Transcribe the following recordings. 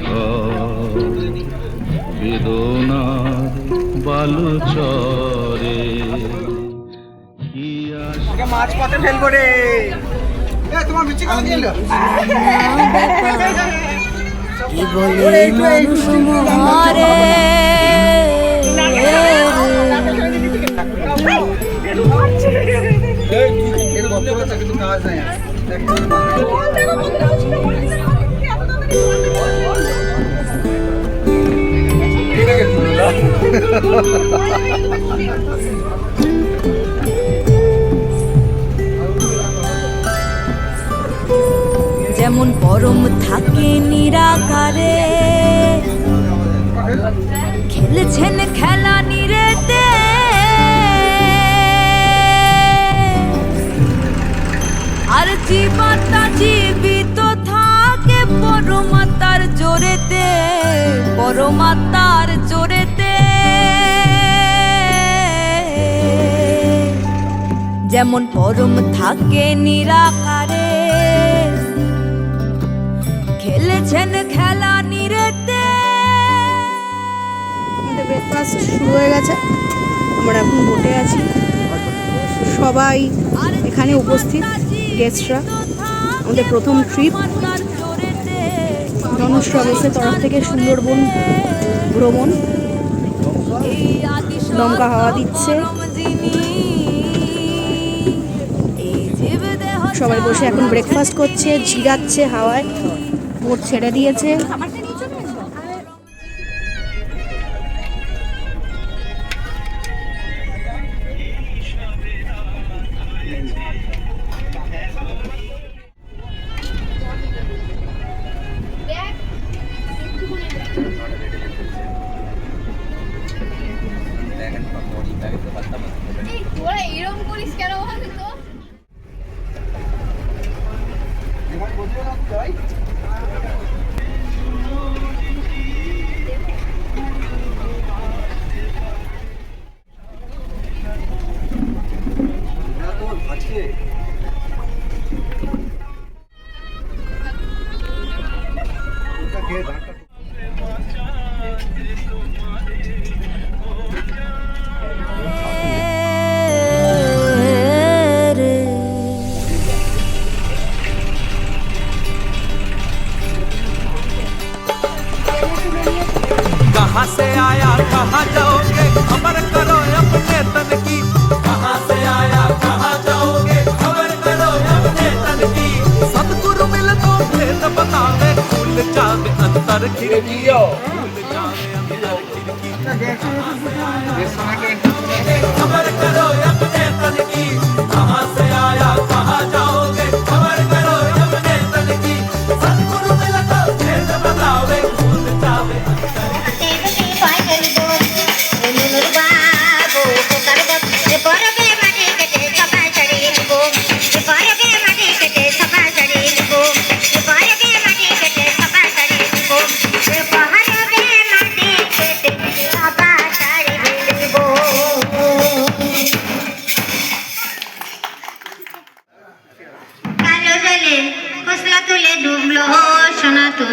ঘর বেদনার বালুচরে কি ওকে মাছ পথে ফেলবো রে। তোমার মিষ্টি খাওয়া দিয়ে এলো। কি বলে মানুষ মরে কিন্তু কাজ নাই যেমন পরম থাকে নিরাকারে খেলেছেন খেলা নিরেতে আর জীবাত্মা জীবিত থাকে পরমাত্মার জোরেতে পরমাত্মার জোরেতে যেমন পরম থাকে নিরাকারে খেলেছেন খেলা নিরেতে। আমাদের ব্রেকফাস্ট শুরু হয়ে গেছে, আমরা এখন বসে আছি, সবাই এখানে উপস্থিত গেস্টরা। আমাদের প্রথম ট্রিপ মানুষ ট্রাভেলসের তরফ থেকে সুন্দরবন ভ্রমণ। দমকা হাওয়া দিচ্ছে, সবাই বসে এখন ব্রেকফাস্ট করছে, ঝিরাচ্ছে হাওয়ায়, বোট ছেড়ে দিয়েছে। এরকম করিস কেন বলতো? कहाँ से आया कहाँ जाओगे खबर करो अपने तन की। कहाँ से आया कहाँ जाओगे खबर करो अपने तन की। सतगुरु मिल तो भेद बतावे खुल जावे अंतर खिड़की। खुल जावे अंतर खिड़की। खबर करो अपने तन की। कहाँ से आया कहाँ जाओगे खबर करो अपने तन की। सतगुरु मिल तो भेद बतावे खुल जावे अंतर। তুলে ডুবলো সোনা তো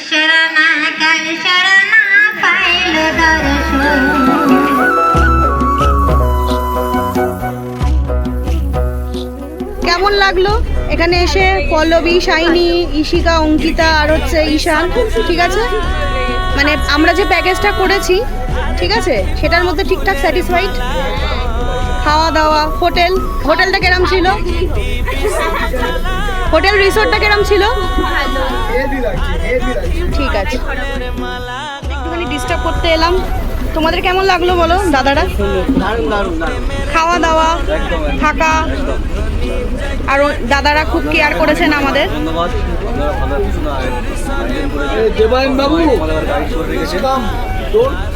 শরণা কাল শরণা পাইল দর্শন। কেমন লাগলো এখানে এসে? পল্লবী, শাইনি, ঈশিকা, অঙ্কিতা আর হচ্ছে ঈশান, ঠিক আছে? মানে আমরা যে প্যাকেজটা করেছি, ঠিক আছে, সেটার মধ্যে ঠিকঠাক স্যাটিসফাইড? খাওয়া দাওয়া, হোটেলটা কেরম ছিল? হোটেল রিসোর্টটা কেরম ছিল? ঠিক আছে, একটুখানি ডিস্টার্ব করতে এলাম। তোমাদের কেমন লাগলো বলো দাদারা? খাওয়া দাওয়া, থাকা, আর দাদারা খুব কেয়ার করেছেন আমাদের।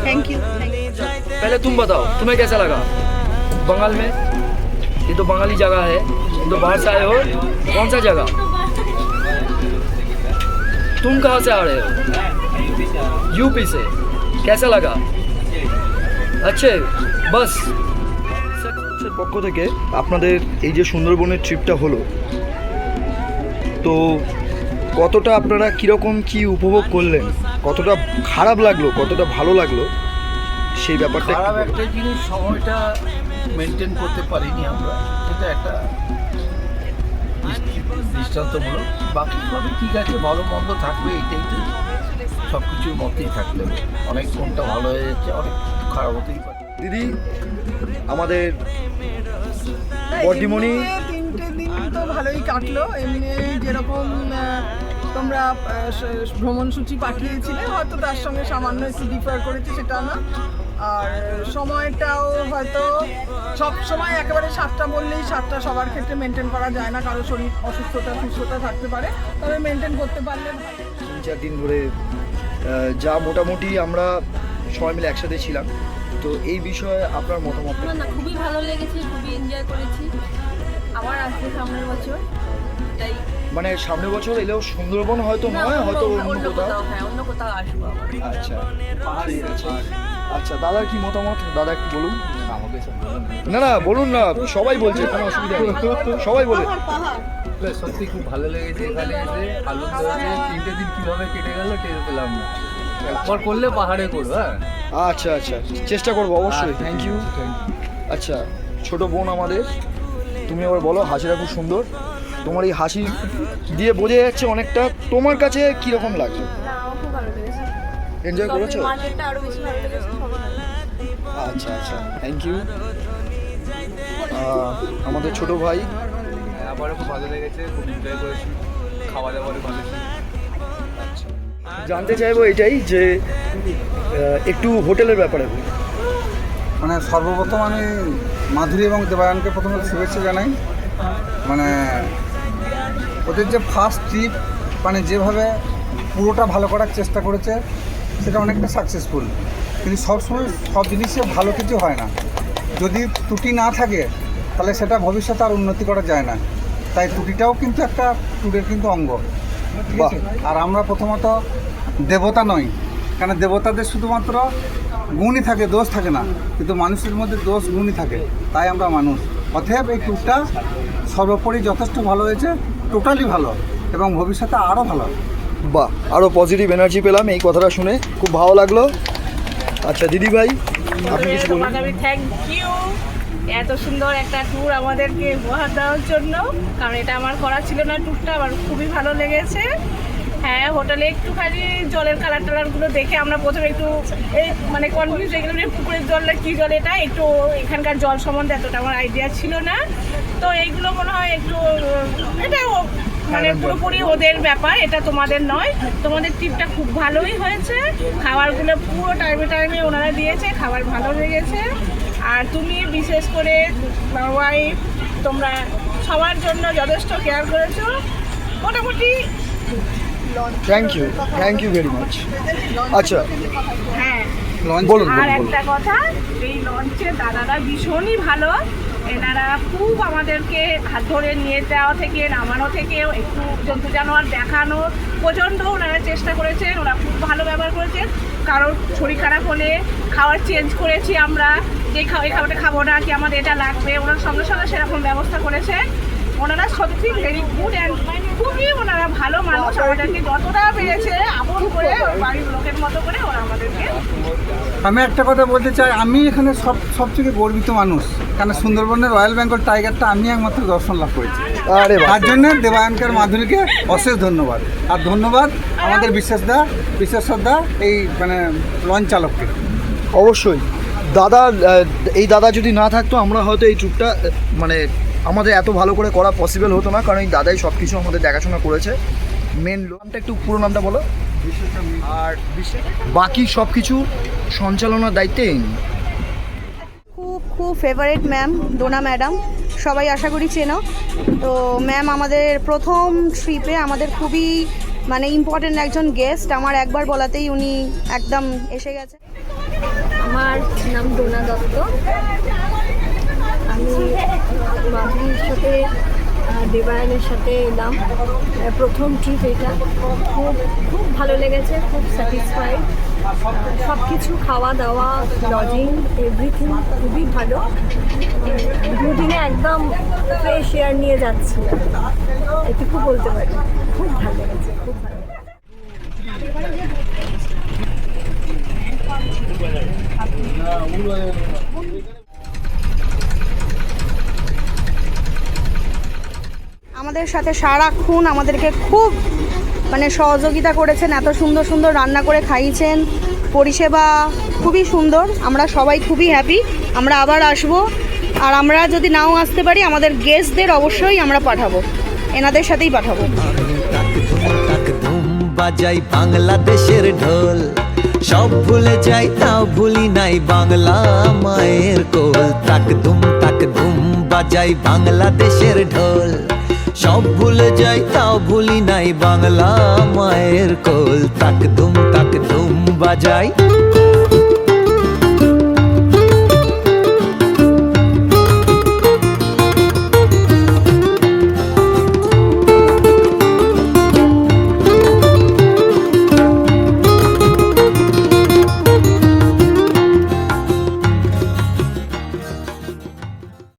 Thank you. पहले तुम बताओ तुम्हें कैसा लगा बंगाल में? ये तो बंगाली जगह है, तुम तो बाहर से आए हो। कौन सा जगह? तुम कहाँ से आ रहे हो? यूपी से। कैसा लगा? अच्छे बस। পক্ষ থেকে আপনাদের এই যে সুন্দরবনের ট্রিপটা হলো, তো কতটা আপনারা কীরকম কি উপভোগ করলেন, কতটা খারাপ লাগলো, কতটা ভালো লাগলো, সেই ব্যাপারটা একটু খারাপ বলুন। একটা জিনিস, সময়টা মেনটেন করতে পারিনি আমরা, এটা একটা দৃষ্টান্তমূলক। বাকি সবই ঠিক আছে, ভালো মন্দ থাকবে, এটাই তো সব কিছুর মধ্যেই থাকলে। অনেক কোনটা ভালো হয়ে যাচ্ছে, অনেক খারাপ হতেই পারে। দিদি, আমাদের বর্দিমণি, তিনটে দিন তো ভালোই কাটলো। এমনি যেরকম তোমরা ভ্রমণসূচি পাঠিয়েছিলে, হয়তো তার সঙ্গে সামান্য একটু ডিফার করেছে, সেটা না। আর সময়টাও হয়তো সব সময় একেবারে 7টা বললেই 7টা সবার ক্ষেত্রে মেনটেন করা যায় না, কারো শরীর সুস্থতা থাকতে পারে, তবে মেনটেন করতে পারলে ভালো। 3-4 দিন ধরে যা মোটামুটি আমরা সবাই মিলে একসাথে ছিলাম, তো এই বিষয়ে আপনার মতামত? না, খুবই ভালো লেগেছে, খুবই এনজয় করেছি। আবার আসবে সামনের বছর, তাই মানে সামনের বছর এলেও সুন্দরবন হয়তো নয়, হয়তো অন্য কোথাও। হ্যাঁ, অন্য কোথাও আসবো আবার। আচ্ছা, ঠিক আছে। আচ্ছা, দাদার কি মতামত, দাদা একটু বলুন। না না, বলুন না, সবাই বলছে, কোনো অসুবিধা নেই, সবাই বলে। সত্যি খুব ভালো লেগেছে এখানে এসে, আনন্দ হয়েছে। 3টে দিন কীভাবে কেটে গেল টের পেলাম না। একবার করলে পাহাড়ে করবো। হ্যাঁ, আচ্ছা আচ্ছা, চেষ্টা করবো অবশ্যই। Thank you. আচ্ছা, ছোট বোন আমাদের, তুমি আবার বলো, হাসিটা খুব সুন্দর, তোমার এই হাসি দিয়ে বোঝা যাচ্ছে অনেকটা। তোমার কাছে কীরকম লাগছে? আমার খুব ভালো লেগেছে, এনজয় করেছো? মার্কেটটা আরো বেশি ভালো লেগেছে। আচ্ছা আচ্ছা, থ্যাংক ইউ। আমাদের ছোট ভাই, আমারও খুব ভালো লেগেছে, খুব এনজয় করেছি, খাওয়া দাওয়ারও ভালো ছিল। জানতে চাইবো এটাই যে একটু হোটেলের ব্যাপারে। মানে সর্বপ্রথম আমি মাধুরী এবং দেবায়নকে প্রথমে শুভেচ্ছা জানাই। মানে ওদের যে ফার্স্ট ট্রিপ, মানে যেভাবে পুরোটা ভালো করার চেষ্টা করেছে, সেটা অনেকটা সাকসেসফুল। কিন্তু সবসময় সব জিনিসে ভালো কিছু হয় না, যদি ত্রুটি না থাকে তাহলে সেটা ভবিষ্যতে আর উন্নতি করা যায় না। তাই ত্রুটিটাও কিন্তু একটা ট্যুরের কিন্তু অঙ্গ, ঠিক আছে? আর আমরা প্রথমত দেবতা নই, কারণ দেবতাদের শুধুমাত্র গুণই থাকে, দোষ থাকে না, কিন্তু মানুষের মধ্যে দোষ গুণই থাকে, তাই আমরা মানুষ। অতএব এই ট্যুরটা সর্বোপরি যথেষ্ট ভালো হয়েছে, টোটালি ভালো, এবং ভবিষ্যতে আরও ভালো। বাহ, আরও পজিটিভ এনার্জি পেলাম এই কথাটা শুনে, খুব ভালো লাগলো। আচ্ছা দিদি ভাই, আপনি কিছু বলুন। তোমাকে আমি থ্যাংক ইউ এত সুন্দর একটা ট্যুর আমাদেরকে উপহার দেওয়ার জন্য, কারণ এটা আমার করা ছিল না ট্যুরটা, আমার খুবই ভালো লেগেছে। হ্যাঁ, হোটেলে একটুখানি জলের কালারগুলো দেখে আমরা প্রথমে একটু এই মানে কনফিউজ হয়ে গেলাম, পুকুরের জলটা কী জল, এটা একটু এখানকার জল সম্বন্ধে এতটা আমার আইডিয়া ছিল না। তো এইগুলো মনে হয় একটু এটা মানে পুরোপুরি ওদের ব্যাপার, এটা তোমাদের নয়। তোমাদের ট্রিপটা খুব ভালোই হয়েছে, খাবারগুলো পুরো টাইমে ওনারা দিয়েছে, খাবার ভালো লেগেছে। আর তুমি বিশেষ করে ওয়াইফ, তোমরা সবার জন্য যথেষ্ট কেয়ার করেছো। মোটামুটি থ্যাংক ইউ ভেরি মাচ। আচ্ছা, হ্যাঁ, বলুন। আর একটা কথা, এই লঞ্চে দাদারা ভীষণই ভালো, এনারা খুব আমাদেরকে হাত ধরে নিয়ে যাওয়া থেকে নামানো থেকে একটু জন্তু জানোয়ার দেখানো প্রচণ্ড ওনারা চেষ্টা করেছেন, ওরা খুব ভালো ব্যবহার করেছেন। কারোর শরীর খারাপ হলে খাবার চেঞ্জ করেছি আমরা, যে এই খাবারটা খাবো না, কি আমাদের এটা লাগবে, ওনার সঙ্গে সঙ্গে সেরকম ব্যবস্থা করেছে। ওনারা সত্যি ভেরি গুড অ্যান্ড খুবই ওনারা ভালো মানুষ, আমাদেরকে যতটা পেরেছে আপন করে বাড়ির লোকের মতো করে ওরা আমাদেরকে। আমি একটা কথা বলতে চাই, আমি এখানে সবথেকে গর্বিত মানুষ, কারণ সুন্দরবনের রয়্যাল বেঙ্গল টাইগারটা আমি একমাত্র দর্শন লাভ করেছি। আরে বাহ, তার জন্য দেবায়নকার মাধুরীকে অশেষ ধন্যবাদ। আর ধন্যবাদ আমাদের বিশেষদা এই মানে লঞ্চ চালককে। অবশ্যই দাদা, এই দাদা যদি না থাকতো আমরা হয়তো এই ট্যুরটা মানে আমাদের এত ভালো করে করা পসিবল হতো না, কারণ এই দাদাই সব কিছু আমাদের দেখাশোনা করেছে। মেন নামটা একটু পুরো নামটা বলো। আর বাকি সব কিছু সঞ্চালনার দায়িত্বে খুব ফেভারিট ম্যাম ডোনা ম্যাডাম, সবাই আশা করি চেনো। তো ম্যাম আমাদের প্রথম ট্রিপে আমাদের খুবই মানে ইম্পর্টেন্ট একজন গেস্ট, আমার একবার বলাতেই উনি একদম এসে গেছে। আমার নাম ডোনা দত্ত, আমি মাধুরীর সাথে দেবায়নের সাথে এলাম, প্রথম ট্রিপ এটা। খুব ভালো লেগেছে, খুব স্যাটিসফাইড। সব কিছু খাওয়া দাওয়া লজিং এভরিথিং খুবই ভালো। দুদিনে একদম ফ্রেশ এয়ার নিয়ে যাচ্ছি, এটুকু বলতে পারি। খুব ভালো লেগেছে, খুব ভালো। আমাদের সাথে সারাক্ষণ আমাদেরকে খুব মানে সহযোগিতা করেছেন, এত সুন্দর সুন্দর রান্না করে খাইয়েছেন, পরিষেবা খুবই সুন্দর। আমরা সবাই খুবই হ্যাপি, আমরা আবার আসবো। আর আমরা যদি নাও আসতে পারি আমাদের গেস্টদের অবশ্যই আমরা পাঠাবো, এনাদের সাথেই পাঠাবো। তাক ধুম বাজাই বাংলাদেশের ঢোল, সব ভুলে যাই তাও ভুলি নাই বাংলা মায়ের কোল। তাক ধুম বাজাই বাংলাদেশের ঢোল, সব ভুলে যাই তাও ভুলি নাই বাংলা মায়ের কোল। তাক ধুম বাজাই।